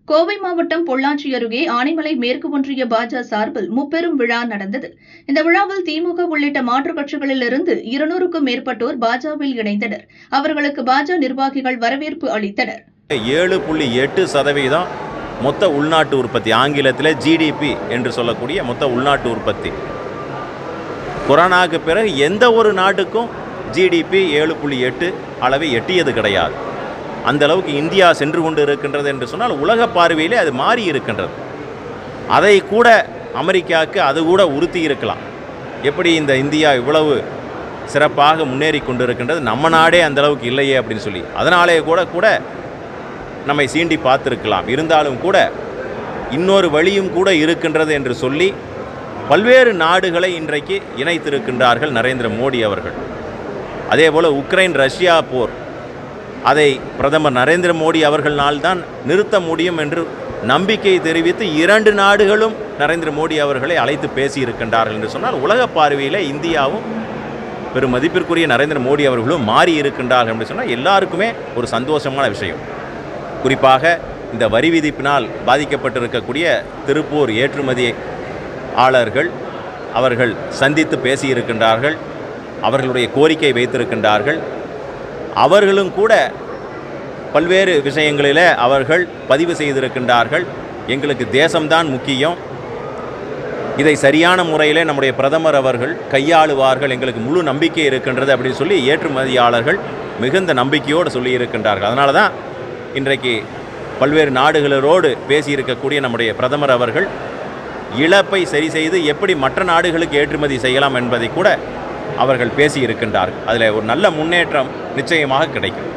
கோவை மாவட்டம் பொள்ளாச்சி அருகே ஆனைமலை மேற்கு ஒன்றிய பாஜ சார்பில் முப்பெரும் விழா நடந்தது. இந்த விழாவில் திமுக உள்ளிட்ட மாற்றுக் கட்சிகளிலிருந்து 200க்கும் மேற்பட்டோர் பாஜவில் இணைந்தனர். அவர்களுக்கு பாஜ நிர்வாகிகள் வரவேற்பு அளித்தனர். 7.8% மொத்த உள்நாட்டு உற்பத்தி, ஆங்கிலத்தில் ஜிடிபி என்று சொல்லக்கூடிய மொத்த உள்நாட்டு உற்பத்தி. கொரோனாவுக்கு பிறகு எந்த ஒரு நாட்டுக்கும் ஜிடிபி 7.8 அளவை எட்டியது கிடையாது. அந்த அளவுக்கு இந்தியா சென்று கொண்டு இருக்கின்றது என்று சொன்னால் உலக பார்வையிலே அது மாறி இருக்கின்றது. அதை கூட அமெரிக்காவுக்கு அது கூட உறுத்தி இருக்கலாம். எப்படி இந்த இந்தியா இவ்வளவு சிறப்பாக முன்னேறி கொண்டு இருக்கின்றது, நம்ம நாடே அந்த அளவுக்கு இல்லையே அப்படின்னு சொல்லி அதனாலே கூட நம்மை சீண்டி பார்த்துருக்கலாம். இருந்தாலும் கூட இன்னொரு வழியும் கூட இருக்கின்றது என்று சொல்லி பல்வேறு நாடுகளை இன்றைக்கு இணைத்திருக்கின்றார்கள் நரேந்திர மோடி அவர்கள். அதே போல் உக்ரைன் ரஷ்யா போர், அதை பிரதமர் நரேந்திர மோடி அவர்களால்தான் நிறுத்த முடியும் என்று நம்பிக்கை தெரிவித்து 2 நாடுகளும் நரேந்திர மோடி அவர்களை அழைத்து பேசியிருக்கின்றார்கள் என்று சொன்னால் உலக பார்வையில் இந்தியாவும் பெரும் மதிப்பிற்குரிய நரேந்திர மோடி அவர்களும் மாறி இருக்கின்றார்கள் என்று சொன்னால் எல்லாருக்குமே ஒரு சந்தோஷமான விஷயம். குறிப்பாக இந்த வரி விதிப்பினால் பாதிக்கப்பட்டிருக்கக்கூடிய திருப்பூர் ஏற்றுமதியாளர்கள் அவர்கள் சந்தித்து பேசியிருக்கின்றார்கள். அவர்களுடைய கோரிக்கை வைத்திருக்கின்றார்கள். அவர்களும் கூட பல்வேறு விஷயங்களில் அவர்கள் பதிவு செய்திருக்கின்றார்கள். எங்களுக்கு தேசம்தான் முக்கியம், இதை சரியான முறையில் நம்முடைய பிரதமர் அவர்கள் கையாளுவார்கள், எங்களுக்கு முழு நம்பிக்கை இருக்கின்றது அப்படின்னு சொல்லி ஏற்றுமதியாளர்கள் மிகுந்த நம்பிக்கையோடு சொல்லியிருக்கின்றார்கள். அதனால தான் இன்றைக்கு பல்வேறு நாடுகளோடு பேசியிருக்கக்கூடிய நம்முடைய பிரதமர் அவர்கள் இழப்பை சரி செய்து எப்படி மற்ற நாடுகளுக்கு ஏற்றுமதி செய்யலாம் என்பதை கூட அவர்கள் பேசியிருக்கின்றார்கள். அதில் ஒரு நல்ல முன்னேற்றம் நிச்சயமாக கிடைக்கும்.